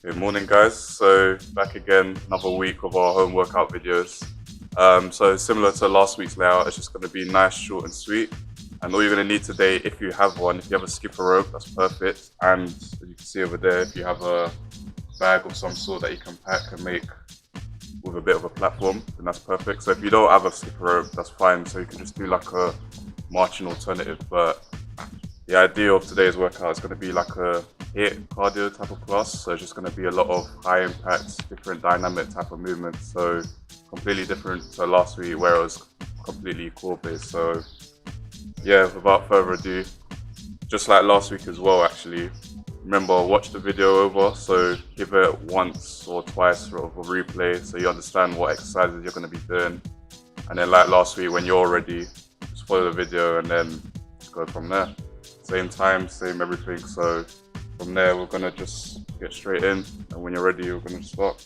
Good morning, guys. So back again, another week of our home workout videos. So similar to last week's layout, it's just going to be nice, short and sweet. And all you're going to need today, if you have one, if you have a skipper rope, that's perfect. And as you can see over there, if you have a bag of some sort that you can pack and make with a bit of a platform, then that's perfect. So if you don't have a skipper rope, that's fine. So you can just do like a marching alternative. But the idea of today's workout is going to be like a HiiT cardio type of class. So it's just going to be a lot of high impact, different dynamic type of movements. So completely different to last week where it was completely core based. So yeah, without further ado, just like last week as well actually, remember, watch the video over, so give it once or twice sort of a replay so you understand what exercises you're going to be doing. And then like last week, when you're ready, just follow the video and then just go from there. Same time, same everything. So from there, we're going to just get straight in, and when you're ready, we're going to start.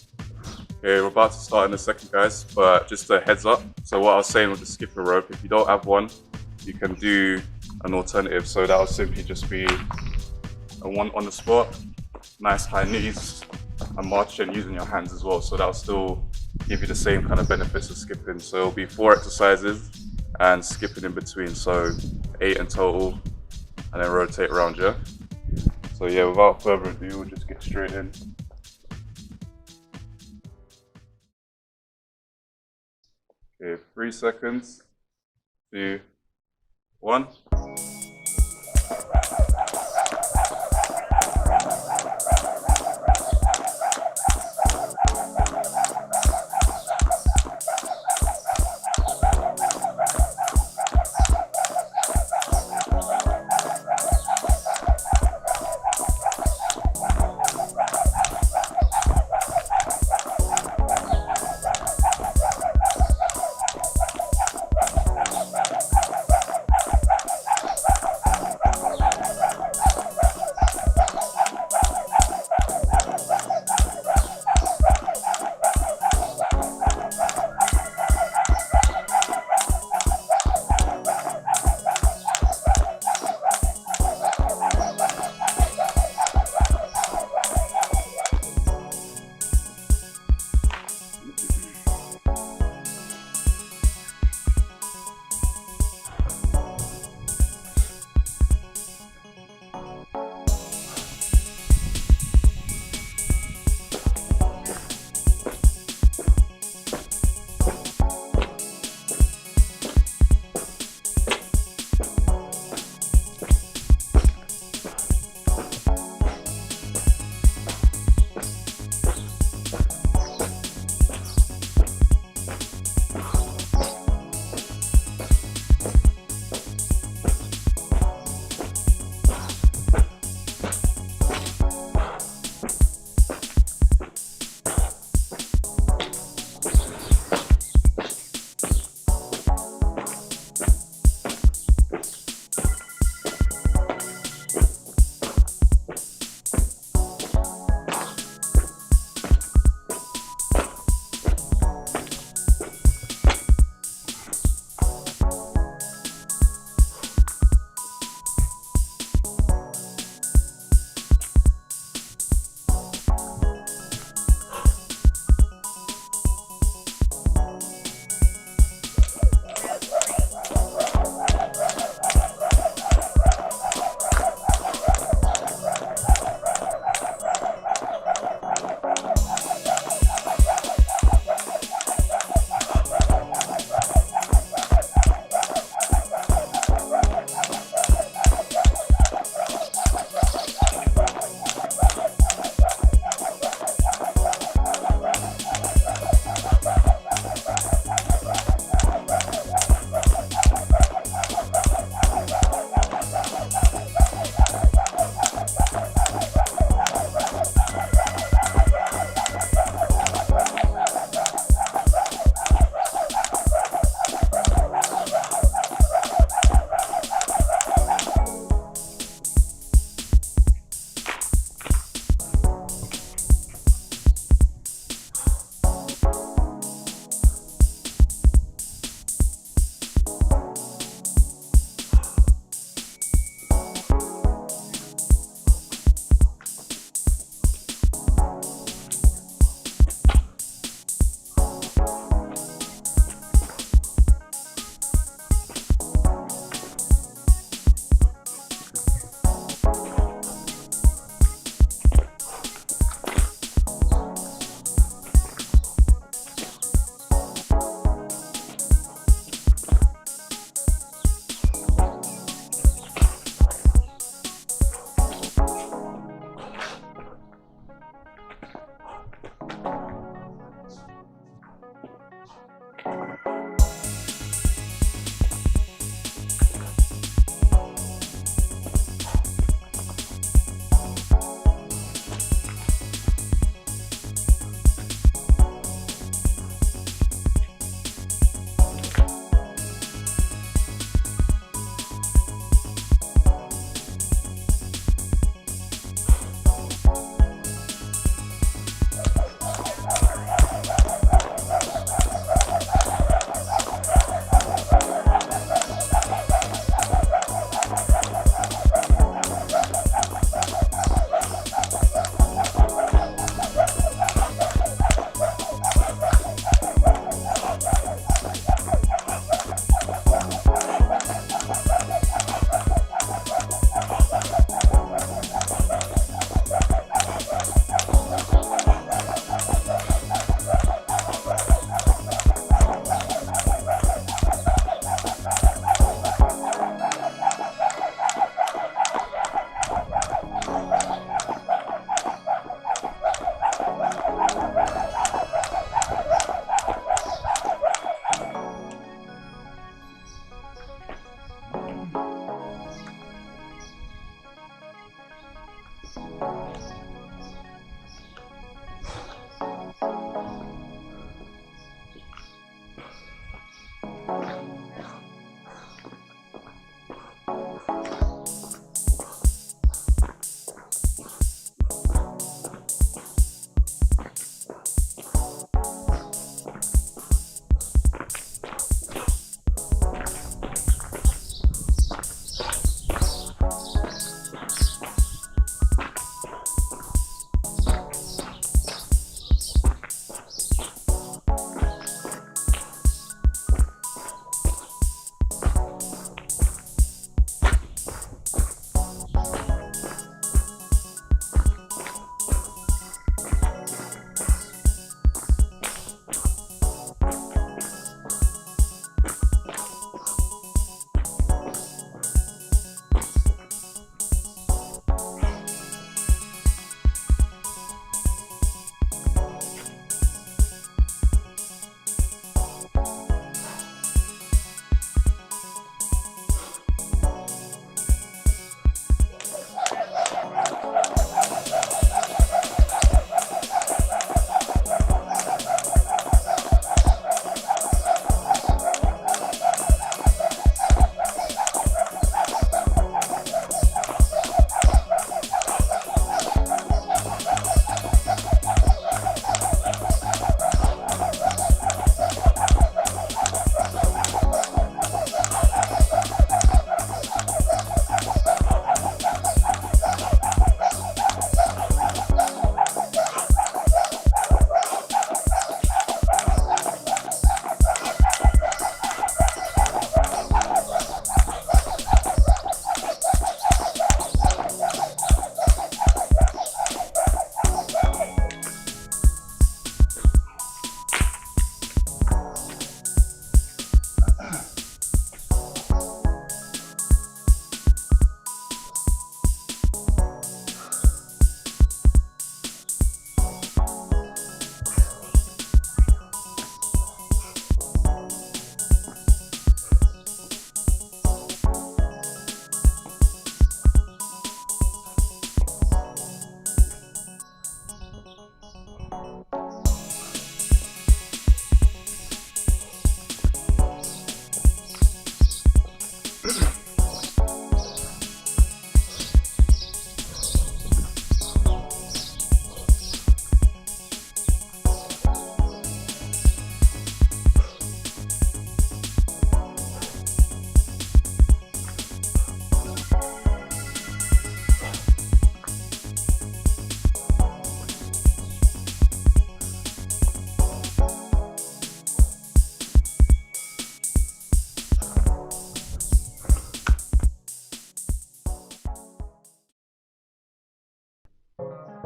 Okay, we're about to start in a second, guys, but just a heads up. So what I was saying with the skipper rope, if you don't have one, you can do an alternative. So that will simply just be a one on the spot, nice high knees, and marching using your hands as well. So that'll still give you the same kind of benefits of skipping. So it'll be 4 exercises and skipping in between. So 8 in total, and then rotate around, yeah? So yeah, without further ado, we'll just get straight in. Okay, 3 seconds, 2, 1.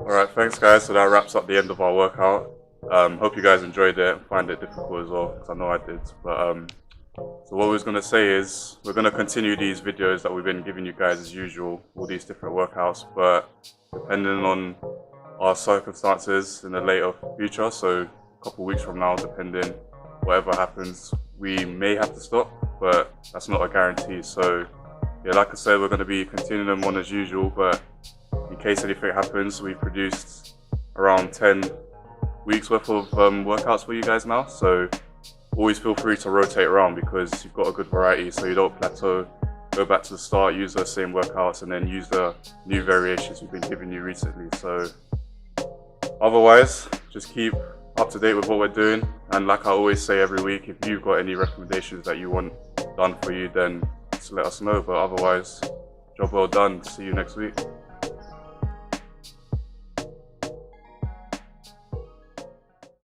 Alright, thanks guys. So that wraps up the end of our workout. Hope you guys enjoyed it and find it difficult as well, because I know I did. But so what we was gonna say is we're gonna continue these videos that we've been giving you guys as usual, all these different workouts, but depending on our circumstances in the later future, so a couple of weeks from now, depending whatever happens, we may have to stop, but that's not a guarantee. So yeah, like I said, we're gonna be continuing them on as usual, but in case anything happens, we've produced around 10 weeks worth of workouts for you guys now. So always feel free to rotate around because you've got a good variety, so you don't plateau. Go back to the start, use those same workouts, and then use the new variations we've been giving you recently. So otherwise, just keep up to date with what we're doing. And like I always say every week, if you've got any recommendations that you want done for you, then just let us know. But otherwise, job well done. See you next week.